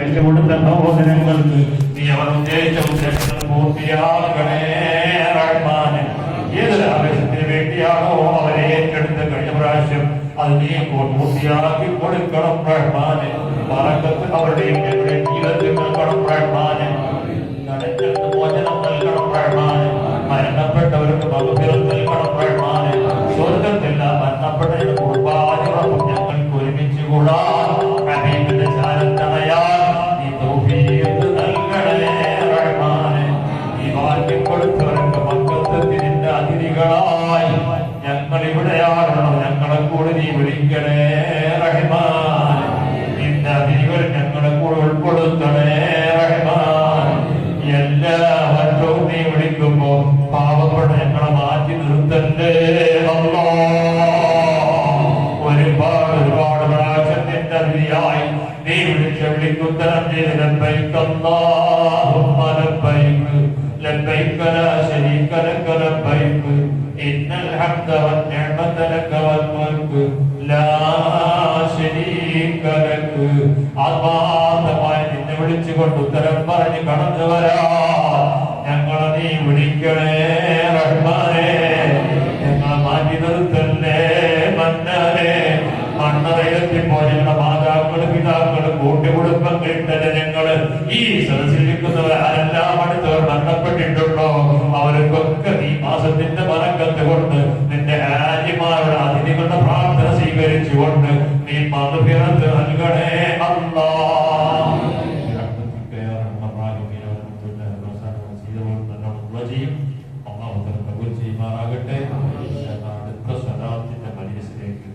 വെല്ലുവിടുത്ത സഹോദരങ്ങൾക്ക് നീ അവർ ഉദ്ദേശിച്ച ഉദ്ദേശങ്ങൾ പൂർത്തിയാക്കണേ റഹ്മാനെ. ഏതൊരു ആവശ്യത്തിന് വേണ്ടിയാണോ അവരെ ഏറ്റെടുത്ത് കഴിഞ്ഞ പ്രാവശ്യം അത് നീ പൂർത്തിയാക്കി കൊടുക്കണം റഹ്മാനെ. ബറക്കത്ത് അവരുടെയും ജീവിതത്തിൽ നൽകണം റഹ്മാനെ. കടങ്ങൾക്ക് മോചനം നൽകണം റഹ്മാനെ. മരണപ്പെട്ടവർക്ക് മഗ്ഫിറത്ത് നൽകണം റഹ്മാനെ. സ്വർഗ്ഗത്തില്ല മരണപ്പെട്ട കുർബാനുകളും ഞങ്ങൾക്ക് ഒരുമിച്ച് കൂടാൻ ഹബീബിന്റെ ചാരത്തണയാൽ നീ തൗഫീഖ് നൽകണേ റഹ്മാനെ. ഈ ഭാഗ്യം കൊടുത്തവർക്ക് മക്കത്തത്തിന്റെ അതിഥികളായി ഞങ്ങൾ ഇവിടെയാണല്ലോ, ഞങ്ങളെ കൂടെ നീ വിളിക്കണേ റഹ്മാനെ. നിന്റെ അതിഥികൾ ഞങ്ങളെ കൂടെ ഉൾപ്പെടുത്തണേ റഹ്മാൻ. എല്ലാ വർഷവും നീ വിളിക്കുമ്പോ പാവപ്പെട്ട ഞങ്ങളെ മാറ്റി നിർത്തല്ലേ അല്ലാ. ഒരുപാട് പ്രാവശ്യത്തിന്റെ അതിഥിയായി നീ വിളിക്കുത്തരം ചെയ്ത് ലബ്ബൈക അല്ലാഹുമ്മ ലബ്ബൈക ലബ്ബൈക ലാ ശരീക ലക ലബ്ബൈക ഇന്നൽ ഹംദ വന്നിഅമത ലക വൽ മുൽക് ലാ ശരീക ലക. ആത്മാർത്ഥമായി നിന്നെ വിളിച്ചുകൊണ്ട് ഉത്തരം പറഞ്ഞ് കടന്നു വരാ ഞങ്ങളെ നീ വിളിക്കണേ റഹ്മാനെ. ഞങ്ങളെ മാറ്റി നിർത്തല്ലേ മന്നരെ. മണ്ണറയിലെത്തിപ്പോ ഞങ്ങളുടെ മാതാക്കള് പിതാക്കള് കൂട്ടുകുടുംബങ്ങളിട്ട ജനങ്ങള് ഈ സദസ്സിലിരിക്കുന്നവർ ആരെല്ലാം അടുത്തവർ മരണപ്പെട്ടിട്ടുണ്ടോ അവർക്കൊക്കെ ഈ മാസത്തിന്റെ ബറക്കത്ത് കൊണ്ട് നിന്റെ ഹാജിമാരുടെ അതിഥികളുടെ പ്രാർത്ഥന സ്വീകരിച്ചുകൊണ്ട് നീ മഗ്ഫിറത്ത് നൽകണേ അല്ലാ. ചെയ്യുമാറാകട്ടെ. അടുത്ത സ്വലാത്തിന്റെ മജലിസിലേക്ക്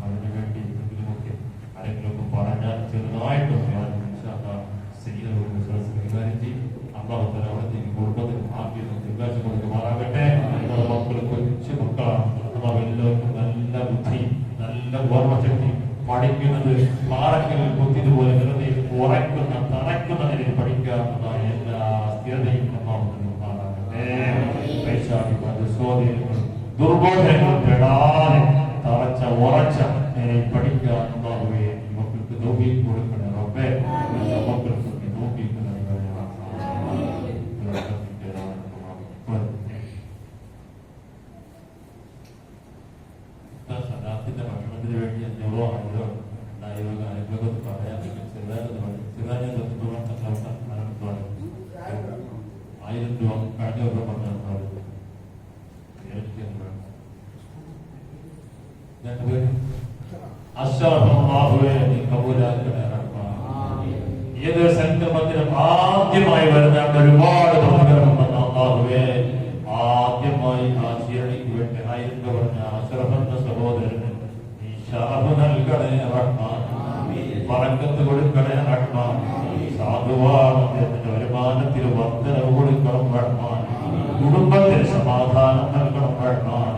അതിനുവേണ്ടി എന്തെങ്കിലുമൊക്കെ ആരെങ്കിലുമൊക്കെ പറഞ്ഞാൽ ചെറുതായിട്ടും കൈകാര്യം ചെയ്യും. അള്ളാഹുത്തല അവിടത്തേക്ക് കുടുംബത്തിന് ഭാഗ്യം തിങ്കളാഴ്ച കൊടുക്കുമാറാകട്ടെ. മക്കൾ കൊച്ചു മക്കളാണ്. എല്ലാവർക്കും നല്ല ബുദ്ധി, നല്ല ഓർമ്മശക്തി, പഠിക്കുന്നത് പാറക്കലിൽ കൊത്തിയതുപോലെ വെറുതെ ഉറയ്ക്കുന്ന തറയ്ക്കുന്നതിൽ പഠിക്കാവുന്നതായ എല്ലാ സ്ഥിരതയും ദുർബോധനങ്ങൾ പെടാതെ തറച്ച ഉറച്ച പഠിക്കാൻ മക്കൾക്ക് നോക്കി കൊടുക്കണേ റബ്ബേ. മക്കൾക്ക് നോക്കി സലാത്തിന്റെ ഭക്ഷണത്തിന് വേണ്ടി അഞ്ഞൂറോ ആയിരോ ഉണ്ടായോ കാര്യങ്ങളൊക്കെ പറയാൻ ചെറുതായി 1000 രൂപ കഴിഞ്ഞ വർഷം പറഞ്ഞാൽ ഏതൊരു സംക്രമത്തിനും ആദ്യമായി വരുന്ന ഒരുപാട് പ്രതികരണമുണ്ടെന്ന് ആദ്യമായി ആ ശിരണിക്ക് വേണ്ടി 1000 രൂപ പറഞ്ഞ അശ്റഫെന്ന സഹോദരന് നീ ശറഫ് നൽകണേ റഹ്മാൻ. ബറക്കത്ത് കൊടുക്കണേ റഹ്മാൻ. സാധുവാണെന്നതിന്റെ വരുമാനത്തിൽ വർദ്ധനവ് കൊടുക്കണം റഹ്മാൻ. കുടുംബത്തിന് സമാധാനം നൽകണം റഹ്മാൻ.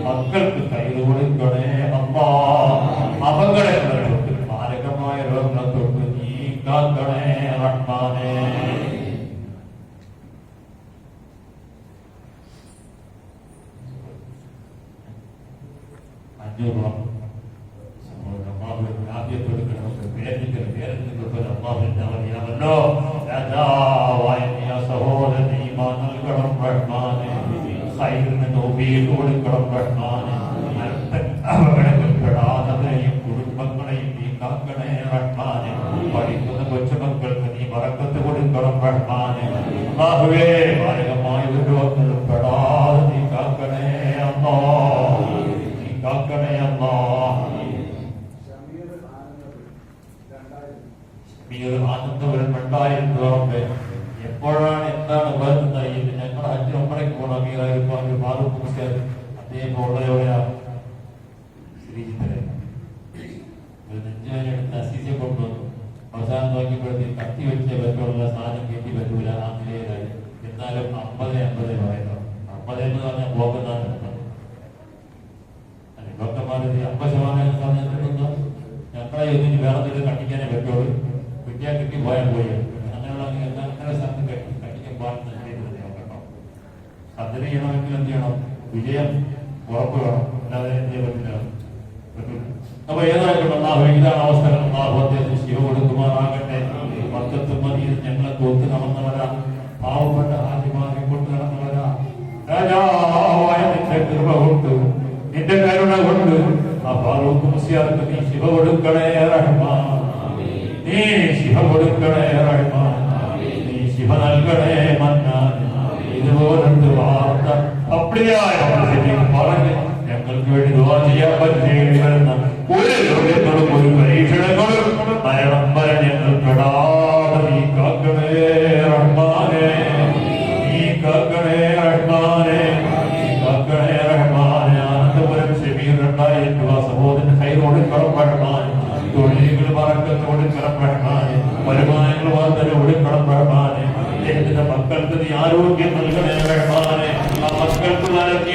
മക്കൾക്ക് കയ്യിൽ കൊടുക്കണേ അല്ലാ. അപകടങ്ങളെ തൊട്ട് മാരകമായ രോഗങ്ങളെ തൊട്ട് നീ കാക്കണേ റഹ്മാനേ. അപകടത്തിൽപ്പെടാതെയും കുടുംബങ്ങളെയും നീ കാക്കണേ റഹ്മാനെ. പഠിക്കുന്ന കൊച്ചുമക്കൾക്ക് നീ ബറക്കത്ത് കൊടുക്കണം റഹ്മാനെ. അല്ലാഹുവേ മാരകമായ രോഗങ്ങളിൽ പെടാതെ നീ കാക്കണേ അല്ലാ. നീ കാക്കണേ അല്ലാ. ആനന്ദപുരം 2000 രൂപ എപ്പോഴാണ് എന്താണ് വരുന്നത്? ഞങ്ങൾ 5 ഒമ്പടേക്ക് പോകണം. അതേപോലെ ശ്രീജിത്തരെ നെഞ്ചുവേദന അസീസിയെ കൊണ്ടുവന്നു. അവസാനം നോക്കിയപ്പോഴത്തേക്ക് കത്തി വെച്ച പറ്റുള്ള സാധനം കെട്ടി പറ്റൂല. ആ നിലയിലായി. എന്നാലും 50-50 പറയുന്നത്. 50 എന്ന് പറഞ്ഞാൽ ബ്ലോക്കെന്നാണ് അല്ലെ. ഡോക്ടർമാര് 50% സമയത്തെടുക്കുന്ന ഞങ്ങളെ ഒന്നിന് വേറെ എന്തെങ്കിലും കട്ടിക്കാനേ പറ്റുള്ളൂ. കിട്ടിയാൽ കിട്ടി പോയാൽ പോയി. അങ്ങനെയുള്ള അങ്ങനെ സ്ഥലത്ത് കട്ടിക്കാൻ പാടുന്ന കേട്ടോ. സർജറി ചെയ്യണമെങ്കിൽ എന്ത് ചെയ്യണം? വിജയം ഉറപ്പ് വേണം. അല്ലാതെ എന്ത് ചെയ്യാൻ പറ്റില്ല. അപ്പൊ ഏതായാലും ഇതാണ് അവസ്ഥകൾ. അദ്ദേഹത്തിന് ശിവ ഔലിയാർക്ക് നീ ശിവ കൊടുക്കണേ റഹ്മാൻ, നീ ശിവ കൊടുക്കണേ റഹ്മാൻ, നീ ശിവ നൽകണേ മന്നാൻ. ഇതുപോലൊരു വാർത്ത അപ്രിയായ പറഞ്ഞ് ഞങ്ങൾക്ക് വേണ്ടി ദുആ ചെയ്യാൻ പറ്റേണ്ടി വരുന്ന ഒരു രോഗങ്ങളും ഒരു പരീക്ഷണങ്ങളും മരണം വരെ ഞങ്ങൾ പെടാതെ നീ കാക്കണേ റഹ്മാനെ, നീ കാക്കണേ റഹ്മാനെ, നീ കാക്കണേ റഹ്മാനെ. അനന്തപുരം ഷമീർ 2000 രൂപ സഹോദരൻ കൈ കൊടുക്കണം റഹ്മാൻ, തൊഴിലുകൾ പറക്കത്ത് കൊടുക്കണം റഹ്മാനെ, വരുമാനങ്ങൾ വാർത്തകൾ കൊടുക്കണം റഹ്മാനെ. അദ്ദേഹത്തിന്റെ മക്കൾക്ക് നീ ആരോഗ്യം നൽകണേ റഹ്മാൻ.